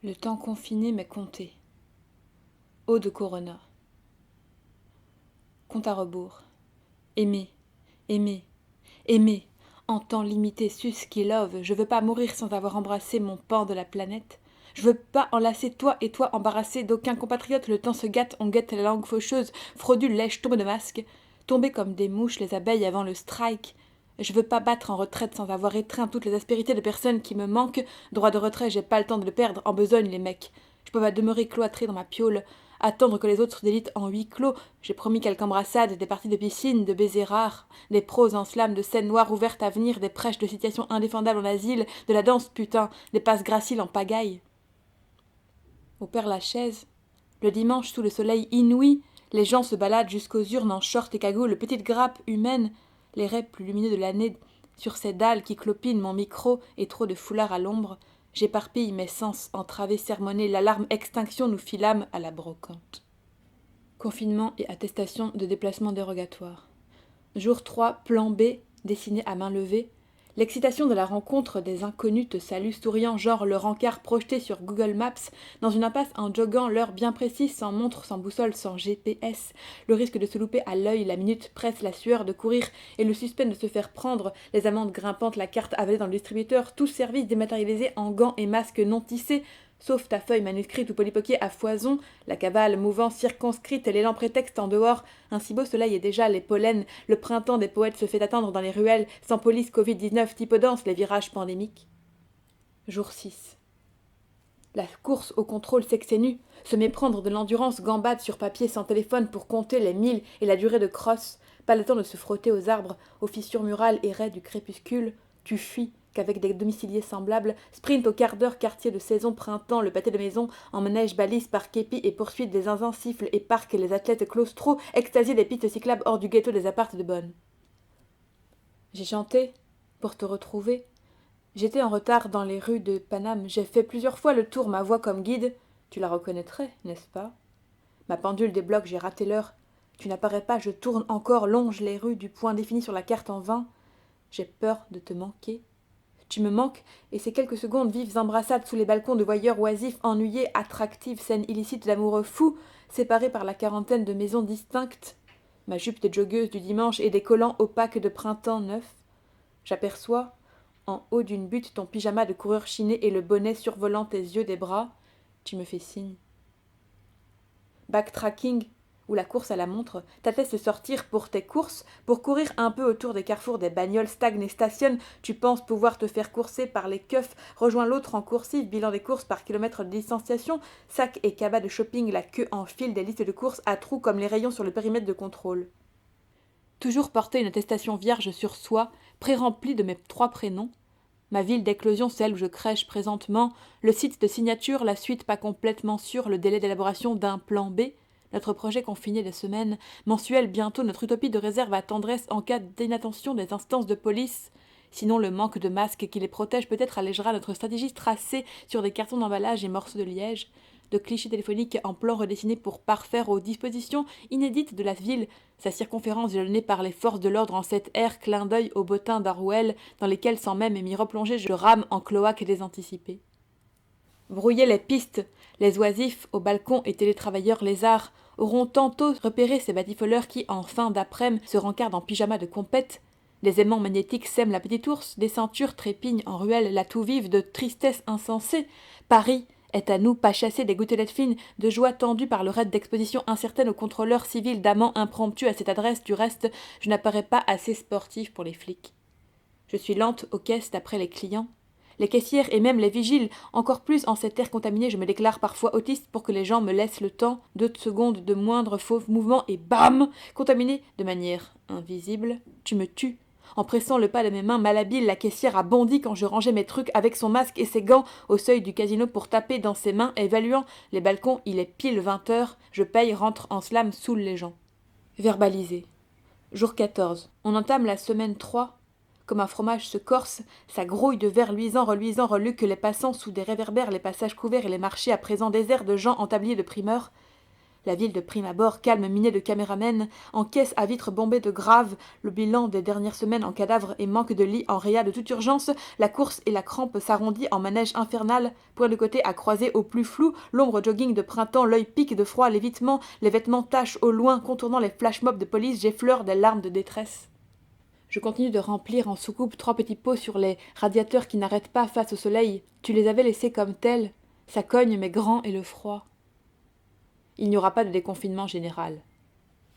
Le temps confiné m'est compté. Eau de Corona. Compte à rebours. Aimer, aimer, aimer. En temps limité, sus qui love. Je veux pas mourir sans avoir embrassé mon pan de la planète. Je veux pas enlacer toi et toi embarrassés d'aucun compatriote. Le temps se gâte, on guette la langue faucheuse. Fraudule, lèche, tombe de masque. Tomber comme des mouches les abeilles avant le strike. Je veux pas battre en retraite sans avoir étreint toutes les aspérités de personnes qui me manquent. Droit de retrait, j'ai pas le temps de le perdre. En besogne, les mecs. Je peux pas demeurer cloîtré dans ma piole. Attendre que les autres se délitent en huis clos. J'ai promis quelques embrassades, des parties de piscine, de baisers rares, des proses en slam, de scènes noires ouvertes à venir, des prêches de situations indéfendables en asile, de la danse, putain, des passes graciles en pagaille. Au Père-Lachaise, le dimanche sous le soleil inouï, les gens se baladent jusqu'aux urnes en short et cagoule, petite grappe humaine, les raies plus lumineux de l'année sur ces dalles qui clopinent mon micro et trop de foulards à l'ombre. J'éparpille mes sens entravés, sermonnés, l'alarme extinction nous filâme à la brocante. Confinement et attestation de déplacement dérogatoire. Jour 3, plan B, dessiné à main levée. L'excitation de la rencontre des inconnus te salue souriant, genre le rencard projeté sur Google Maps, dans une impasse en joguant l'heure bien précise, sans montre, sans boussole, sans GPS. Le risque de se louper à l'œil, la minute presse, la sueur de courir et le suspect de se faire prendre, les amendes grimpantes, la carte avalée dans le distributeur, tout service dématérialisé en gants et masques non tissés, sauf ta feuille manuscrite ou polypoquée à foison, la cavale mouvant circonscrite et l'élan prétexte en dehors, un si beau soleil est déjà les pollens, le printemps des poètes se fait attendre dans les ruelles, sans police Covid-19, typodance, les virages pandémiques. Jour 6. La course au contrôle s'exténue, se méprendre de l'endurance gambade sur papier sans téléphone pour compter les milles et la durée de crosse, pas le temps de se frotter aux arbres, aux fissures murales et raies du crépuscule, tu fuis, qu'avec des domiciliés semblables, sprint au quart d'heure quartier de saison printemps, le pâté de maison, en manège balise par képi et poursuite des zinzins sifflent et parquent les athlètes claustro, extasie des pistes cyclables hors du ghetto des appartes de Bonne. J'ai chanté pour te retrouver. J'étais en retard dans les rues de Paname, j'ai fait plusieurs fois le tour, ma voix comme guide. Tu la reconnaîtrais, n'est-ce pas? Ma pendule débloque, j'ai raté l'heure. Tu n'apparais pas, je tourne encore, longe les rues du point défini sur la carte en vain. J'ai peur de te manquer. Tu me manques, et ces quelques secondes vives embrassades sous les balcons de voyeurs oisifs, ennuyés, attractives, scènes illicites d'amoureux fous, séparés par la quarantaine de maisons distinctes. Ma jupe de joggeuse du dimanche et des collants opaques de printemps neuf. J'aperçois, en haut d'une butte, ton pyjama de coureur chiné et le bonnet survolant tes yeux des bras. Tu me fais signe. Backtracking, ou la course à la montre, t'attestes sortir pour tes courses, pour courir un peu autour des carrefours des bagnoles stagnent et stationnent, tu penses pouvoir te faire courser par les keufs, rejoins l'autre en coursive, bilan des courses par kilomètre de distanciation, sac et cabas de shopping, la queue en file des listes de courses à trous comme les rayons sur le périmètre de contrôle. Toujours porter une attestation vierge sur soi, pré-remplie de mes 3 prénoms, ma ville d'éclosion, celle où je crèche présentement, le site de signature, la suite pas complètement sûre, le délai d'élaboration d'un plan B, notre projet confiné des semaines, mensuel bientôt, notre utopie de réserve à tendresse en cas d'inattention des instances de police. Sinon, le manque de masques qui les protège peut-être allégera notre stratégie tracée sur des cartons d'emballage et morceaux de liège, de clichés téléphoniques en plan redessinés pour parfaire aux dispositions inédites de la ville, sa circonférence jalonnée par les forces de l'ordre en cette ère, clin d'œil aux bottins d'Orwell, dans lesquels, sans même m'y replonger, je rame en cloaque désanticipée. Brouiller les pistes, les oisifs au balcon et télétravailleurs lézards auront tantôt repéré ces batifoleurs qui, en fin d'après-midi, se rencardent en pyjama de compète. Des aimants magnétiques sèment la petite ours, des ceintures trépignent en ruelle la toux vive de tristesse insensée. Paris est à nous, pas chassé des gouttelettes fines de joie tendues par le raid d'exposition incertaine aux contrôleurs civils d'amants impromptus à cette adresse. Du reste, je n'apparais pas assez sportive pour les flics. Je suis lente aux caisses d'après les clients. Les caissières et même les vigiles, encore plus en cette terre contaminée, je me déclare parfois autiste pour que les gens me laissent le temps, 2 secondes de moindre faux mouvement et bam, contaminé de manière invisible, tu me tues. En pressant le pas de mes mains malhabiles, la caissière a bondi quand je rangeais mes trucs avec son masque et ses gants au seuil du casino pour taper dans ses mains, évaluant les balcons. Il est pile 20 heures, je paye, rentre en slam, saoule les gens. Verbalisé. Jour 14. On entame la semaine 3. Comme un fromage se corse, ça grouille de verre luisant, reluisant, reluque les passants sous des réverbères, les passages couverts et les marchés à présent déserts de gens en tablier de primeur. La ville de prime abord, calme minée de caméramens, en caisse à vitres bombées de graves, le bilan des dernières semaines en cadavres et manque de lits en réa de toute urgence, la course et la crampe s'arrondit en manège infernal, point de côté à croiser au plus flou, l'ombre jogging de printemps, l'œil pique de froid, l'évitement, les vêtements tachent au loin, contournant les flash mobs de police, j'effleure des larmes de détresse. Je continue de remplir en soucoupe 3 petits pots sur les radiateurs qui n'arrêtent pas face au soleil. Tu les avais laissés comme tels. Ça cogne mais grand et le froid. Il n'y aura pas de déconfinement général.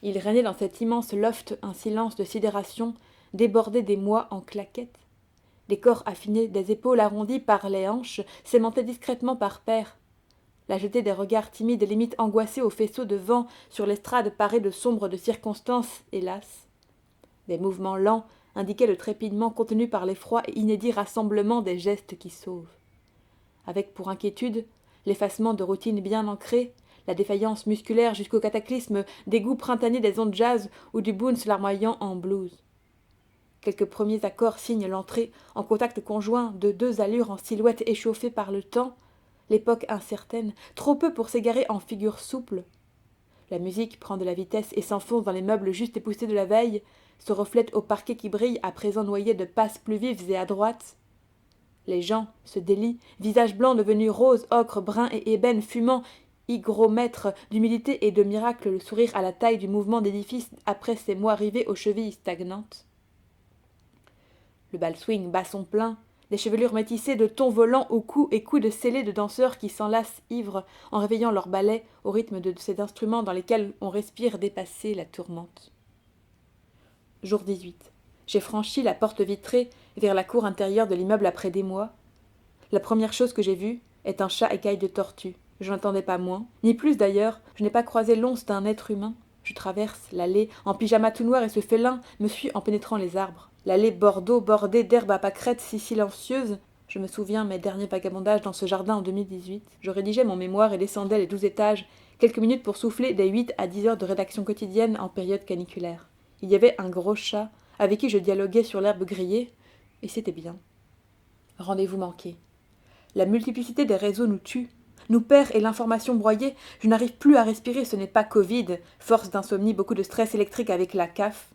Il régnait dans cet immense loft un silence de sidération, débordé des mois en claquettes. Des corps affinés, des épaules arrondies par les hanches, s'aimantaient discrètement par paires. La jetée des regards timides et limite angoissés au faisceau de vent sur l'estrade parée de sombres de circonstances, hélas. Des mouvements lents indiquaient le trépidement contenu par l'effroi et inédit rassemblement des gestes qui sauvent. Avec pour inquiétude l'effacement de routines bien ancrées, la défaillance musculaire jusqu'au cataclysme des goûts printaniers des ondes jazz ou du boons larmoyant en blues. Quelques premiers accords signent l'entrée en contact conjoint de 2 allures en silhouette échauffées par le temps, l'époque incertaine, trop peu pour s'égarer en figure souple. La musique prend de la vitesse et s'enfonce dans les meubles juste époussés de la veille, se reflète au parquet qui brille à présent noyé de passes plus vives et adroites. Les gens se délient, visage blanc devenu rose, ocre, brun et ébène fumant, hygromètre d'humilité et de miracle, le sourire à la taille du mouvement d'édifice après ces mois rivés aux chevilles stagnantes. Le bal swing bat son plein, des chevelures métissées de tons volants au cou et coudes scellés de danseurs qui s'enlacent ivres en réveillant leur ballet au rythme de ces instruments dans lesquels on respire dépassé la tourmente. Jour 18. J'ai franchi la porte vitrée vers la cour intérieure de l'immeuble après des mois. La première chose que j'ai vue est un chat écaille de tortue. Je n'attendais pas moins, ni plus d'ailleurs, je n'ai pas croisé l'once d'un être humain. Je traverse l'allée en pyjama tout noir et ce félin me suit en pénétrant les arbres. L'allée Bordeaux bordée d'herbes à pâquerettes si silencieuses. Je me souviens mes derniers vagabondages dans ce jardin en 2018. Je rédigeais mon mémoire et descendais les 12 étages, quelques minutes pour souffler des 8 à 10 heures de rédaction quotidienne en période caniculaire. Il y avait un gros chat avec qui je dialoguais sur l'herbe grillée, et c'était bien. Rendez-vous manqué. La multiplicité des réseaux nous tue, nous perd et l'information broyée, je n'arrive plus à respirer, ce n'est pas Covid, force d'insomnie, beaucoup de stress électrique avec la CAF.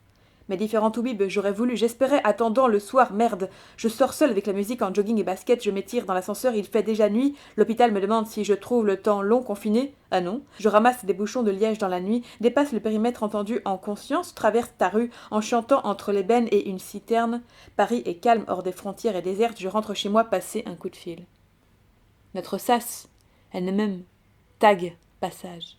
Mes différents toubibs, j'aurais voulu, j'espérais, attendant le soir, merde. Je sors seule avec la musique en jogging et basket, je m'étire dans l'ascenseur, il fait déjà nuit. L'hôpital me demande si je trouve le temps long confiné. Ah non. Je ramasse des bouchons de liège dans la nuit, dépasse le périmètre entendu en conscience, traverse ta rue en chantant entre l'ébène et une citerne. Paris est calme hors des frontières et déserte, je rentre chez moi passer un coup de fil. Notre sas, elle-même, tag, passage.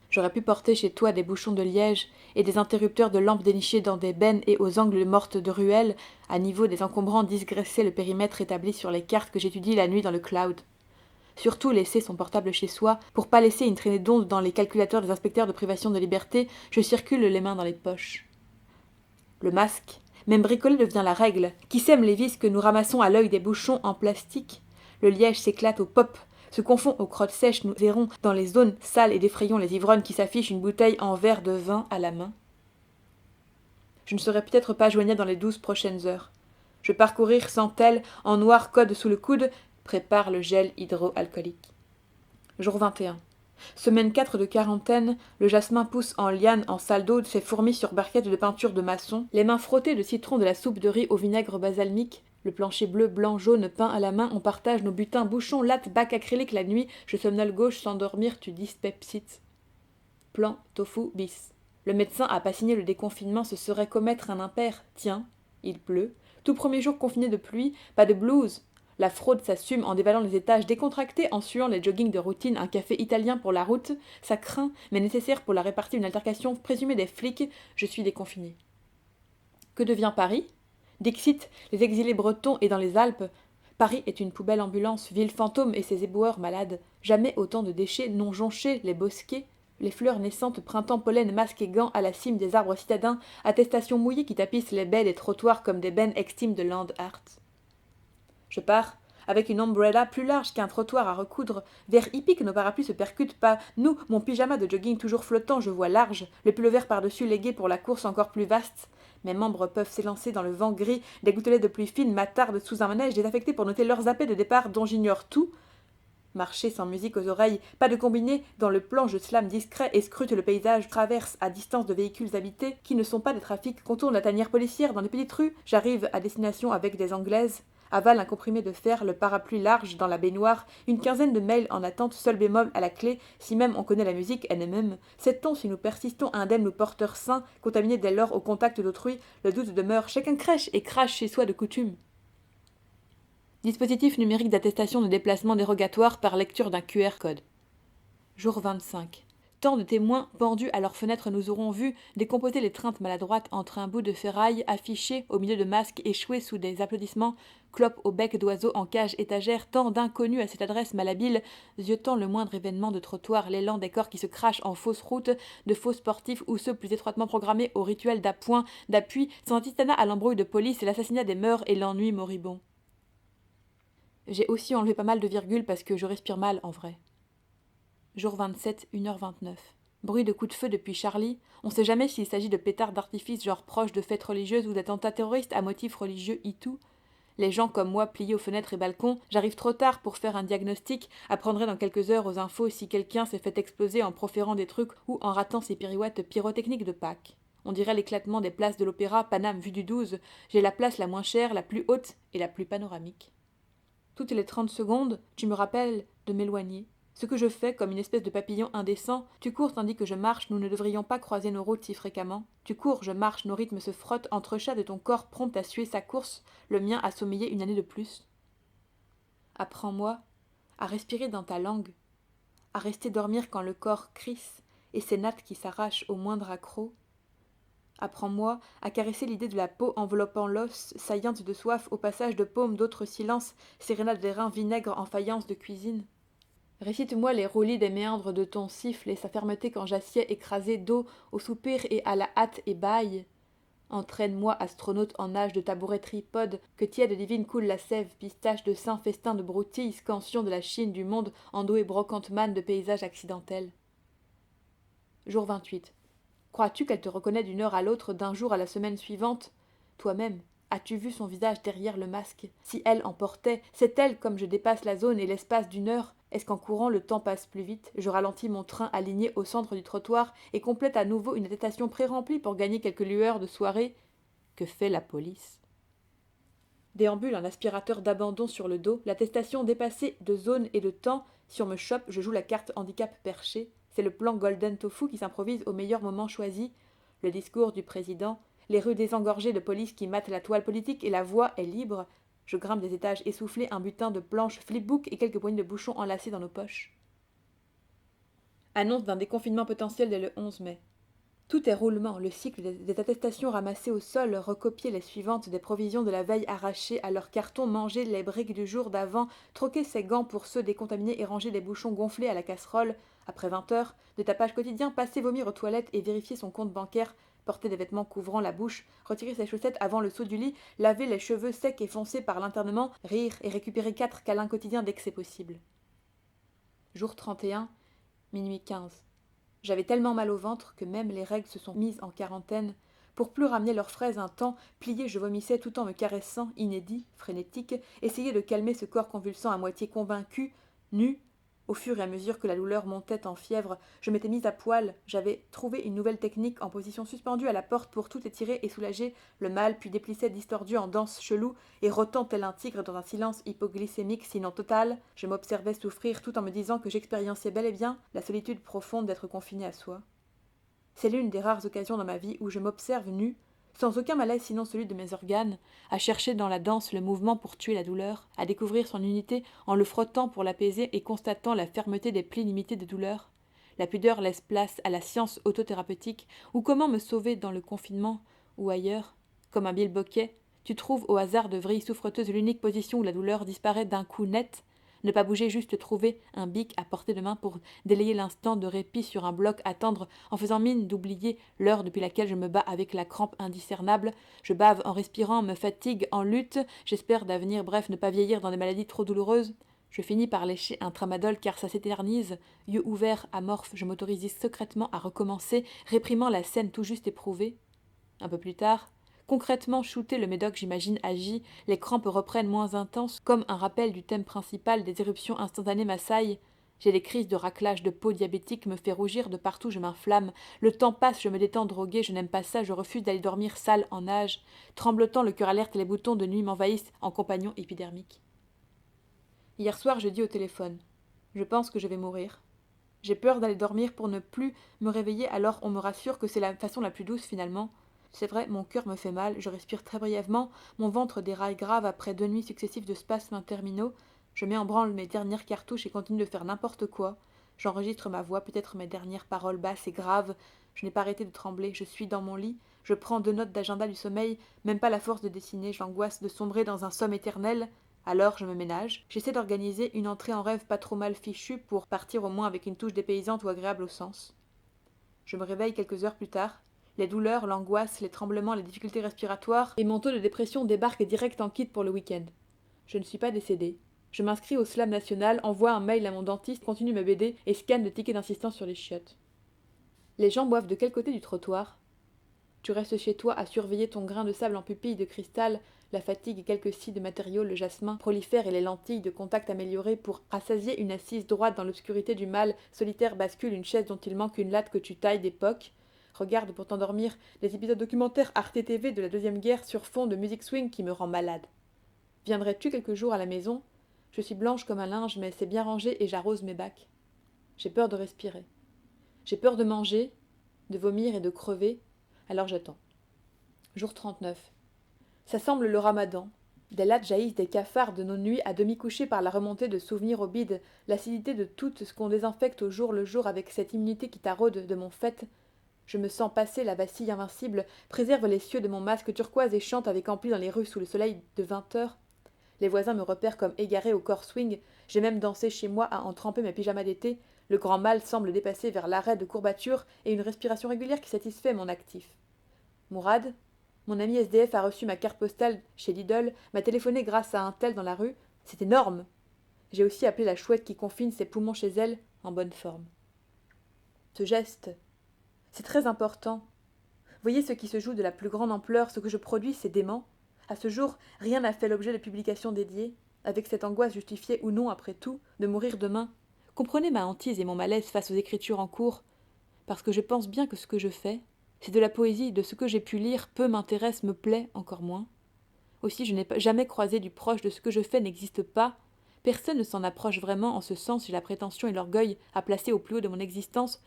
J'aurais pu porter chez toi des bouchons de liège et des interrupteurs de lampes dénichés dans des bennes et aux angles mortes de ruelles, à niveau des encombrants digresser le périmètre établi sur les cartes que j'étudie la nuit dans le cloud. Surtout laisser son portable chez soi, pour pas laisser une traînée d'ondes dans les calculateurs des inspecteurs de privation de liberté, je circule les mains dans les poches. Le masque, même bricolé, devient la règle, qui sème les vis que nous ramassons à l'œil des bouchons en plastique. Le liège s'éclate au pop, se confond aux crottes sèches, nous errons dans les zones sales et défrayons les ivrognes qui s'affichent une bouteille en verre de vin à la main. Je ne serai peut-être pas joignable dans les 12 prochaines heures. Je vais parcourir sans tel, en noir code sous le coude, prépare le gel hydroalcoolique. Jour 21. Semaine 4 de quarantaine, le jasmin pousse en liane en salle d'eau, fait fourmi sur barquette de peinture de maçon, les mains frottées de citron de la soupe de riz au vinaigre basalmique, le plancher bleu, blanc, jaune, peint à la main, on partage nos butins, bouchons, lattes, bacs acryliques la nuit, je somnole gauche, sans dormir, tu dyspepsites. Plan, tofu, bis. Le médecin a pas signé le déconfinement, ce serait commettre un impair. Tiens, il pleut. Tout premier jour confiné de pluie, pas de blues. La fraude s'assume en dévalant les étages décontractés, en suant les joggings de routine, un café italien pour la route. Ça craint, mais nécessaire pour la répartie d'une altercation présumée des flics. Je suis déconfiné. Que devient Paris ? Dixit, les exilés bretons et dans les Alpes. Paris est une poubelle ambulance, ville fantôme et ses éboueurs malades. Jamais autant de déchets n'ont jonché les bosquets. Les fleurs naissantes, printemps, pollen, masques et gants à la cime des arbres citadins, attestations mouillées qui tapissent les baies des trottoirs comme des bennes extimes de land art. Je pars, avec une umbrella plus large qu'un trottoir à recoudre, vers hippie que nos parapluies se percutent pas. Nous, mon pyjama de jogging toujours flottant, je vois large, le pull vert par-dessus légué pour la course encore plus vaste. Mes membres peuvent s'élancer dans le vent gris, des gouttelettes de pluie fine m'attardent sous un manège désaffecté pour noter leurs appels de départ dont j'ignore tout. Marcher sans musique aux oreilles, pas de combiné, dans le plan je slame discret et scrute le paysage, traverse à distance de véhicules habités qui ne sont pas des trafics, contourne la tanière policière dans les petites rues, j'arrive à destination avec des Anglaises, avale un comprimé de fer, le parapluie large dans la baignoire, une quinzaine de mails en attente, seul bémol à la clé, si même on connaît la musique NMM, sait-on si nous persistons indemnes ou porteurs sains, contaminés dès lors au contact d'autrui, le doute demeure, chacun crèche et crache chez soi de coutume. Dispositif numérique d'attestation de déplacement dérogatoire par lecture d'un QR code. Jour 25. Tant de témoins pendus à leurs fenêtres nous auront vus décomposer l'étreinte maladroite entre un bout de ferraille affiché au milieu de masques échoués sous des applaudissements, clopes au bec d'oiseau en cage étagère, tant d'inconnus à cette adresse malhabile, ziotant le moindre événement de trottoir, l'élan des corps qui se crachent en fausses routes, de faux sportifs ou ceux plus étroitement programmés au rituel d'appoint, d'appui, sans titanat à l'embrouille de police et l'assassinat des mœurs et l'ennui moribond. J'ai aussi enlevé pas mal de virgules parce que je respire mal en vrai. Jour 27, 1h29. Bruit de coups de feu depuis Charlie. On sait jamais s'il s'agit de pétards d'artifice genre proches de fêtes religieuses ou d'attentats terroristes à motifs religieux tout. Les gens comme moi pliés aux fenêtres et balcons, j'arrive trop tard pour faire un diagnostic, apprendrai dans quelques heures aux infos si quelqu'un s'est fait exploser en proférant des trucs ou en ratant ses pirouettes pyrotechniques de Pâques. On dirait l'éclatement des places de l'opéra, Paname vue du 12. J'ai la place la moins chère, la plus haute et la plus panoramique. Toutes les 30 secondes, tu me rappelles de m'éloigner. Ce que je fais comme une espèce de papillon indécent, tu cours tandis que je marche, nous ne devrions pas croiser nos routes si fréquemment. Tu cours, je marche, nos rythmes se frottent, entrechat de ton corps prompt à suer sa course, le mien a sommeillé une année de plus. Apprends-moi à respirer dans ta langue, à rester dormir quand le corps crisse et ses nattes qui s'arrachent au moindre accroc. Apprends-moi à caresser l'idée de la peau enveloppant l'os, saillante de soif au passage de paumes d'autres silences, sérénade des reins vinaigre en faïence de cuisine. Récite-moi les roulis des méandres de ton siffle et sa fermeté quand j'assieds écrasé d'eau au soupir et à la hâte et baille. Entraîne-moi, astronaute en nage de tabouret tripode, que tiède divine coule la sève, pistache de saints festin de broutilles, scansion de la Chine du monde, endo et brocante manne de paysages accidentels. Jour 28. Crois-tu qu'elle te reconnaît d'une heure à l'autre, d'un jour à la semaine suivante? Toi-même, as-tu vu son visage derrière le masque? Si elle emportait, c'est elle comme je dépasse la zone et l'espace d'une heure. Est-ce qu'en courant le temps passe plus vite? Je ralentis mon train aligné au centre du trottoir et complète à nouveau une attestation pré-remplie pour gagner quelques lueurs de soirée. Que fait la police? Déambule un aspirateur d'abandon sur le dos, l'attestation dépassée de zone et de temps. Si on me chope, je joue la carte handicap perché. C'est le plan Golden Tofu qui s'improvise au meilleur moment choisi. Le discours du président, les rues désengorgées de police qui matent la toile politique et la voie est libre. Je grimpe des étages essoufflés, un butin de planches flipbook et quelques poignées de bouchons enlacés dans nos poches. Annonce d'un déconfinement potentiel dès le 11 mai. Tout est roulement, le cycle des attestations ramassées au sol, recopier les suivantes des provisions de la veille arrachées à leur carton, manger les briques du jour d'avant, troquer ses gants pour ceux décontaminés et ranger les bouchons gonflés à la casserole, après 20 heures, de tapage quotidien, passer vomir aux toilettes et vérifier son compte bancaire, porter des vêtements couvrant la bouche, retirer ses chaussettes avant le saut du lit, laver les cheveux secs et foncés par l'internement, rire et récupérer 4 câlins quotidiens dès que c'est possible. Jour 31, minuit 15. J'avais tellement mal au ventre que même les règles se sont mises en quarantaine. Pour plus ramener leurs fraises un temps, plié je vomissais tout en me caressant, inédit, frénétique, essayais de calmer ce corps convulsant à moitié convaincu, nu. Au fur et à mesure que la douleur montait en fièvre, je m'étais mise à poil, j'avais trouvé une nouvelle technique en position suspendue à la porte pour tout étirer et soulager le mal, puis déplissais distordu en danse chelou, et rotant tel un tigre dans un silence hypoglycémique sinon total, je m'observais souffrir tout en me disant que j'expériençais bel et bien la solitude profonde d'être confiné à soi. C'est l'une des rares occasions dans ma vie où je m'observe nue, sans aucun malaise sinon celui de mes organes, à chercher dans la danse le mouvement pour tuer la douleur, à découvrir son unité en le frottant pour l'apaiser et constatant la fermeté des plis limités de douleur. La pudeur laisse place à la science autothérapeutique, ou comment me sauver dans le confinement, ou ailleurs. Comme un bilboquet, tu trouves au hasard de vrilles souffreteuses l'unique position où la douleur disparaît d'un coup net. Ne pas bouger, juste trouver un bic à portée de main pour délayer l'instant de répit sur un bloc, attendre en faisant mine d'oublier l'heure depuis laquelle je me bats avec la crampe indiscernable. Je bave en respirant, me fatigue en lutte, j'espère d'avenir, bref, ne pas vieillir dans des maladies trop douloureuses. Je finis par lécher un tramadol car ça s'éternise. Yeux ouverts, amorphes, je m'autorise secrètement à recommencer, réprimant la scène tout juste éprouvée. Un peu plus tard, Concrètement, shooter le médoc, j'imagine, agit, les crampes reprennent moins intenses, comme un rappel du thème principal des éruptions instantanées m'assaillent. J'ai des crises de raclage de peau diabétique, me fait rougir de partout, je m'inflamme. Le temps passe, je me détends droguée, je n'aime pas ça, je refuse d'aller dormir sale en nage. Tremblotant, le cœur alerte et les boutons de nuit m'envahissent en compagnon épidermique. Hier soir, je dis au téléphone. Je pense que je vais mourir. J'ai peur d'aller dormir pour ne plus me réveiller, alors on me rassure que c'est la façon la plus douce finalement. C'est vrai, mon cœur me fait mal, je respire très brièvement, mon ventre déraille grave après 2 nuits successives de spasmes interminaux. Je mets en branle mes dernières cartouches et continue de faire n'importe quoi. J'enregistre ma voix, peut-être mes dernières paroles basses et graves. Je n'ai pas arrêté de trembler, je suis dans mon lit. Je prends 2 notes d'agenda du sommeil, même pas la force de dessiner, j'angoisse de sombrer dans un somme éternel. Alors je me ménage. J'essaie d'organiser une entrée en rêve pas trop mal fichue pour partir au moins avec une touche dépaysante ou agréable au sens. Je me réveille quelques heures plus tard. Les douleurs, l'angoisse, les tremblements, les difficultés respiratoires et mon taux de dépression débarquent direct en kit pour le week-end. Je ne suis pas décédée. Je m'inscris au slam national, envoie un mail à mon dentiste, continue mes BD et scanne le ticket d'insistance sur les chiottes. Les gens boivent de quel côté du trottoir? Tu restes chez toi à surveiller ton grain de sable en pupille de cristal, la fatigue et quelques scies de matériaux, le jasmin prolifère et les lentilles de contact améliorées pour rassasier une assise droite dans l'obscurité du mal, solitaire bascule une chaise dont il manque une latte que tu tailles d'époque. Regarde pour t'endormir des épisodes documentaires Arte TV de la Deuxième Guerre sur fond de musique swing qui me rend malade. Viendrais-tu quelques jours à la maison? Je suis blanche comme un linge, mais c'est bien rangé et j'arrose mes bacs. J'ai peur de respirer. J'ai peur de manger, de vomir et de crever, alors j'attends. Jour 39. Ça semble le ramadan. Des lattes jaillissent des cafards de nos nuits à demi couchées par la remontée de souvenirs au bide, l'acidité de tout ce qu'on désinfecte au jour le jour avec cette immunité qui taraude de mon fait. Je me sens passer la vacille invincible, préserve les cieux de mon masque turquoise et chante avec ampli dans les rues sous le soleil de 20 heures. Les voisins me repèrent comme égaré au corps swing, j'ai même dansé chez moi à en tremper mes pyjamas d'été. Le grand mal semble dépasser vers l'arrêt de courbature et une respiration régulière qui satisfait mon actif. Mourad, mon ami SDF a reçu ma carte postale chez Lidl, m'a téléphoné grâce à un tel dans la rue. C'est énorme. J'ai aussi appelé la chouette qui confine ses poumons chez elle, en bonne forme. Ce geste, c'est très important. Voyez ce qui se joue de la plus grande ampleur, ce que je produis, c'est dément. À ce jour, rien n'a fait l'objet de publications dédiées, avec cette angoisse justifiée ou non, après tout, de mourir demain. Comprenez ma hantise et mon malaise face aux écritures en cours, parce que je pense bien que ce que je fais, c'est de la poésie, de ce que j'ai pu lire, peu m'intéresse, me plaît, encore moins. Aussi, je n'ai jamais croisé du proche de ce que je fais n'existe pas. Personne ne s'en approche vraiment, en ce sens j'ai la prétention et l'orgueil à placer au plus haut de mon existence,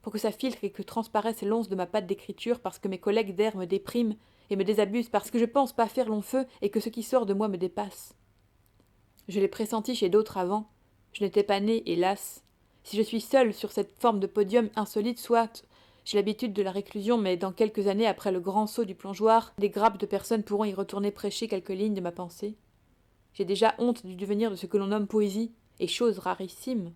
pour que ça filtre et que transparaisse l'once de ma patte d'écriture, parce que mes collègues d'air me dépriment et me désabusent, parce que je pense pas faire long feu et que ce qui sort de moi me dépasse. Je l'ai pressenti chez d'autres avant. Je n'étais pas née, hélas. Si je suis seule sur cette forme de podium insolite, soit j'ai l'habitude de la réclusion, mais dans quelques années, après le grand saut du plongeoir, des grappes de personnes pourront y retourner prêcher quelques lignes de ma pensée. J'ai déjà honte du devenir de ce que l'on nomme poésie, et chose rarissime.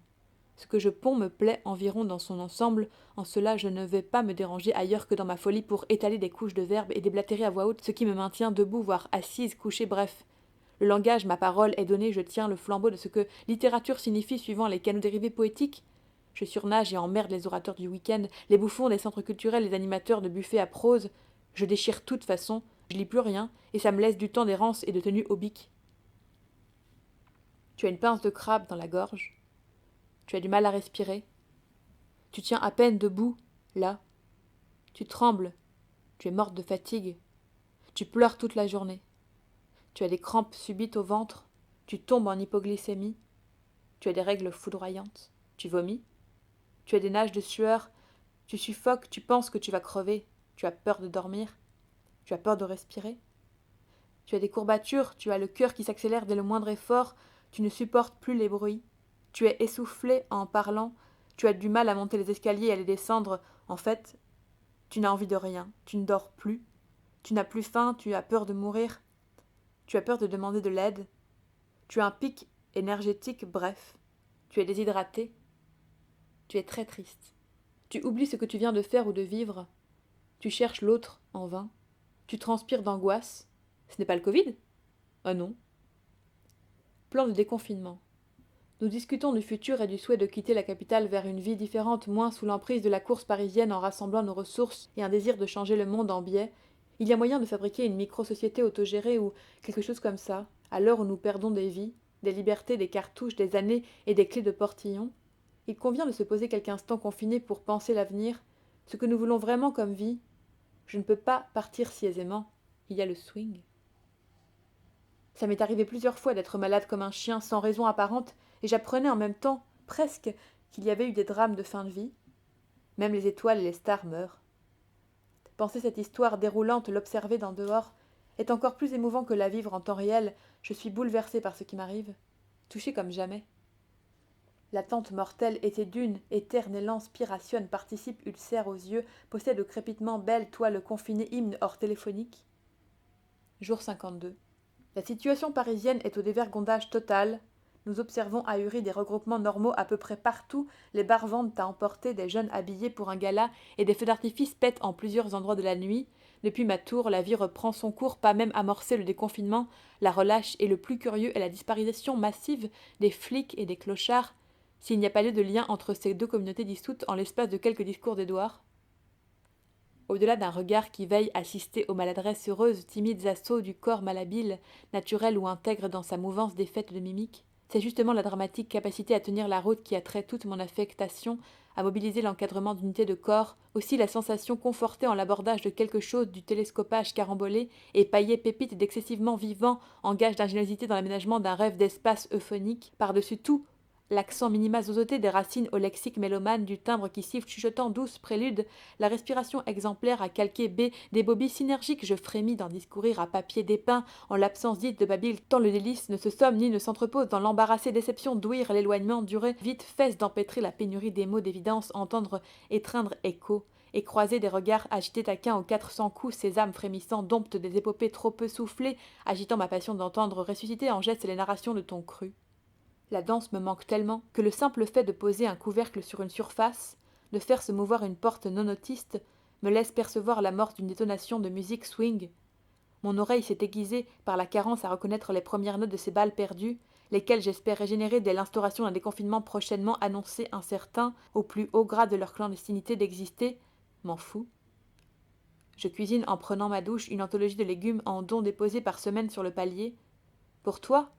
Ce que je ponds me plaît environ dans son ensemble, en cela je ne vais pas me déranger ailleurs que dans ma folie pour étaler des couches de verbes et déblatérer à voix haute ce qui me maintient debout, voire assise, couchée, bref. Le langage, ma parole, est donné, je tiens le flambeau de ce que littérature signifie suivant les canaux dérivés poétiques. Je surnage et emmerde les orateurs du week-end, les bouffons des centres culturels, les animateurs de buffets à prose. Je déchire toute façon, je lis plus rien, et ça me laisse du temps d'errance et de tenue au bic. Tu as une pince de crabe dans la gorge. Tu as du mal à respirer. Tu tiens à peine debout, là. Tu trembles. Tu es morte de fatigue. Tu pleures toute la journée. Tu as des crampes subites au ventre. Tu tombes en hypoglycémie. Tu as des règles foudroyantes. Tu vomis. Tu as des nages de sueur. Tu suffoques, tu penses que tu vas crever. Tu as peur de dormir. Tu as peur de respirer. Tu as des courbatures, tu as le cœur qui s'accélère dès le moindre effort. Tu ne supportes plus les bruits. Tu es essoufflé en parlant, tu as du mal à monter les escaliers et à les descendre. En fait, tu n'as envie de rien, tu ne dors plus, tu n'as plus faim, tu as peur de mourir, tu as peur de demander de l'aide, tu as un pic énergétique, bref, tu es déshydraté, tu es très triste. Tu oublies ce que tu viens de faire ou de vivre, tu cherches l'autre en vain, tu transpires d'angoisse. Ce n'est pas le Covid? Ah non. Plan de déconfinement. Nous discutons du futur et du souhait de quitter la capitale vers une vie différente, moins sous l'emprise de la course parisienne en rassemblant nos ressources et un désir de changer le monde en biais. Il y a moyen de fabriquer une micro-société autogérée ou quelque chose comme ça, à l'heure où nous perdons des vies, des libertés, des cartouches, des années et des clés de portillon. Il convient de se poser quelques instants confinés pour penser l'avenir, ce que nous voulons vraiment comme vie. Je ne peux pas partir si aisément. Il y a le swing. Ça m'est arrivé plusieurs fois d'être malade comme un chien sans raison apparente, et j'apprenais en même temps, presque, qu'il y avait eu des drames de fin de vie. Même les étoiles et les stars meurent. Penser cette histoire déroulante, l'observer d'en dehors, est encore plus émouvant que la vivre en temps réel. Je suis bouleversée par ce qui m'arrive, touchée comme jamais. L'attente mortelle était d'une, éternelle spirationne, participe ulcère aux yeux, possède au crépitement belle toile confinée hymne hors téléphonique. Jour 52. La situation parisienne est au dévergondage total. Nous observons ahuris des regroupements normaux à peu près partout, les bars vendent à emporter des jeunes habillés pour un gala et des feux d'artifice pètent en plusieurs endroits de la nuit. Depuis ma tour, la vie reprend son cours, pas même amorcé le déconfinement, la relâche et le plus curieux est la disparition massive des flics et des clochards, s'il n'y a pas lieu de lien entre ces deux communautés dissoutes en l'espace de quelques discours d'Édouard. Au-delà d'un regard qui veille assister aux maladresses heureuses, timides assauts du corps malhabile, naturel ou intègre dans sa mouvance défaite de mimique, c'est justement la dramatique capacité à tenir la route qui attrait toute mon affectation, à mobiliser l'encadrement d'unités de corps, aussi la sensation confortée en l'abordage de quelque chose du télescopage carambolé et paillé pépite d'excessivement vivant en gage d'ingéniosité dans l'aménagement d'un rêve d'espace euphonique, par-dessus tout, l'accent minima zozoté des racines au lexique mélomane du timbre qui siffle chuchotant douce prélude, la respiration exemplaire à calquer B des bobies synergiques, je frémis d'en discourir à papier dépeint en l'absence dite de Babil, tant le délice ne se somme ni ne s'entrepose dans l'embarrassée déception d'ouïr l'éloignement duré, vite fesse d'empêtrer la pénurie des mots d'évidence, entendre étreindre écho, et croiser des regards agités taquins aux 400 coups, ces âmes frémissant domptent des épopées trop peu soufflées, agitant ma passion d'entendre ressusciter en gestes les narrations de ton cru. La danse me manque tellement que le simple fait de poser un couvercle sur une surface, de faire se mouvoir une porte non autiste, me laisse percevoir l'amorce d'une détonation de musique swing. Mon oreille s'est aiguisée par la carence à reconnaître les premières notes de ces balles perdues, lesquelles j'espère régénérer dès l'instauration d'un déconfinement prochainement annoncé incertain, au plus haut grade de leur clandestinité d'exister. M'en fous. Je cuisine en prenant ma douche une anthologie de légumes en dons déposés par semaine sur le palier. Pour toi,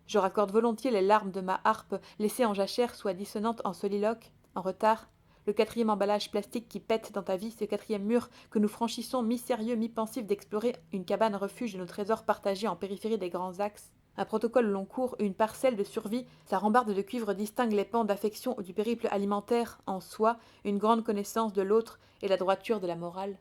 je raccorde volontiers les larmes de ma harpe laissée en jachère soit dissonante en soliloque, en retard, le quatrième emballage plastique qui pète dans ta vie, ce quatrième mur que nous franchissons mi-sérieux, mi-pensif d'explorer une cabane refuge de nos trésors partagés en périphérie des grands axes. Un protocole long cours, une parcelle de survie, sa rambarde de cuivre distingue les pans d'affection du périple alimentaire, en soi, une grande connaissance de l'autre et la droiture de la morale.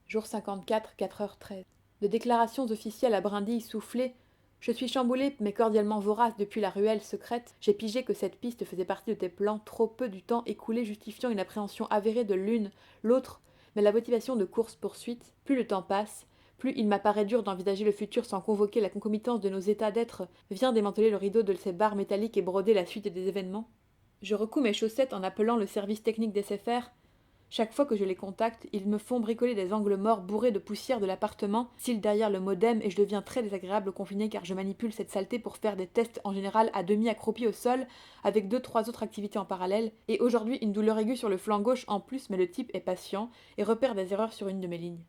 Jour 54, 4h13. De déclarations officielles à brindilles soufflées, je suis chamboulée mais cordialement vorace depuis la ruelle secrète. J'ai pigé que cette piste faisait partie de tes plans, trop peu du temps écoulé justifiant une appréhension avérée de l'une, l'autre, mais la motivation de course-poursuite. Plus le temps passe, plus il m'apparaît dur d'envisager le futur sans convoquer la concomitance de nos états d'être, vient démanteler le rideau de ces barres métalliques et broder la suite des événements. Je recouds mes chaussettes en appelant le service technique des SFR. Chaque fois que je les contacte, ils me font bricoler des angles morts bourrés de poussière de l'appartement, cils derrière le modem, et je deviens très désagréable au confiné car je manipule cette saleté pour faire des tests en général à demi accroupi au sol, avec 2-3 autres activités en parallèle, et aujourd'hui une douleur aiguë sur le flanc gauche en plus, mais le type est patient et repère des erreurs sur une de mes lignes.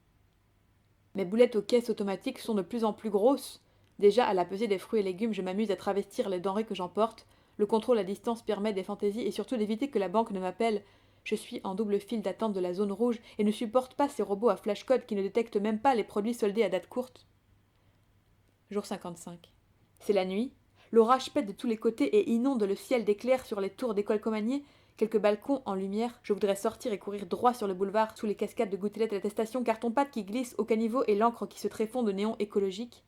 Mes boulettes aux caisses automatiques sont de plus en plus grosses. Déjà, à la pesée des fruits et légumes, je m'amuse à travestir les denrées que j'emporte. Le contrôle à distance permet des fantaisies et surtout d'éviter que la banque ne m'appelle. Je suis en double file d'attente de la zone rouge et ne supporte pas ces robots à flashcode qui ne détectent même pas les produits soldés à date courte. Jour 55. C'est la nuit. L'orage pète de tous les côtés et inonde le ciel d'éclairs sur les tours d'école Comagné. Quelques balcons en lumière. Je voudrais sortir et courir droit sur le boulevard sous les cascades de gouttelettes et l'attestation carton-pâte qui glisse au caniveau et l'encre qui se tréfond de néons écologiques.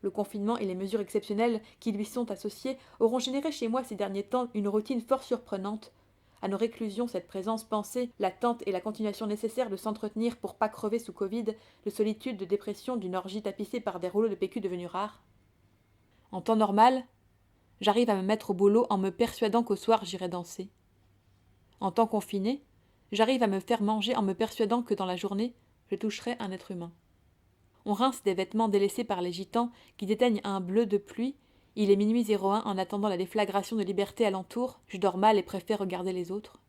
Le confinement et les mesures exceptionnelles qui lui sont associées auront généré chez moi ces derniers temps une routine fort surprenante. À nos réclusions, cette présence pensée, l'attente et la continuation nécessaire de s'entretenir pour pas crever sous Covid, de solitude, de dépression, d'une orgie tapissée par des rouleaux de PQ devenus rares. En temps normal, j'arrive à me mettre au boulot en me persuadant qu'au soir j'irai danser. En temps confiné, j'arrive à me faire manger en me persuadant que dans la journée, je toucherai un être humain. On rince des vêtements délaissés par les gitans qui déteignent un bleu de pluie. Il est minuit 01 en attendant la déflagration de liberté alentour. Je dors mal et préfère regarder les autres.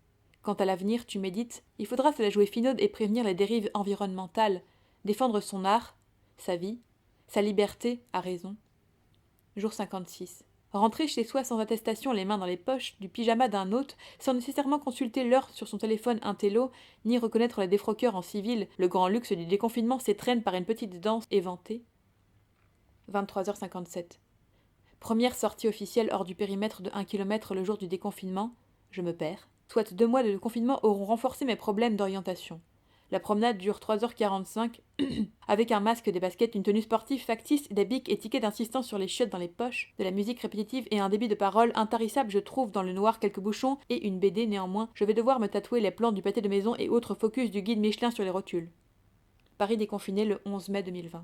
Quant à l'avenir, tu médites. Il faudra se la jouer finaude et prévenir les dérives environnementales. Défendre son art, sa vie, sa liberté, à raison. Jour 56. Rentrer chez soi sans attestation, les mains dans les poches, du pyjama d'un hôte, sans nécessairement consulter l'heure sur son téléphone intello, ni reconnaître les défroqueurs en civil, le grand luxe du déconfinement s'étrenne par une petite danse éventée. 23h57. Première sortie officielle hors du périmètre de 1 km le jour du déconfinement. Je me perds. Soit 2 mois de confinement auront renforcé mes problèmes d'orientation. La promenade dure 3h45, avec un masque, des baskets, une tenue sportive factice, des bics et tickets d'insistance sur les chiottes dans les poches, de la musique répétitive et un débit de parole intarissable. Je trouve dans le noir quelques bouchons et une BD. Néanmoins, je vais devoir me tatouer les plans du pâté de maison et autres focus du guide Michelin sur les rotules. Paris déconfiné le 11 mai 2020.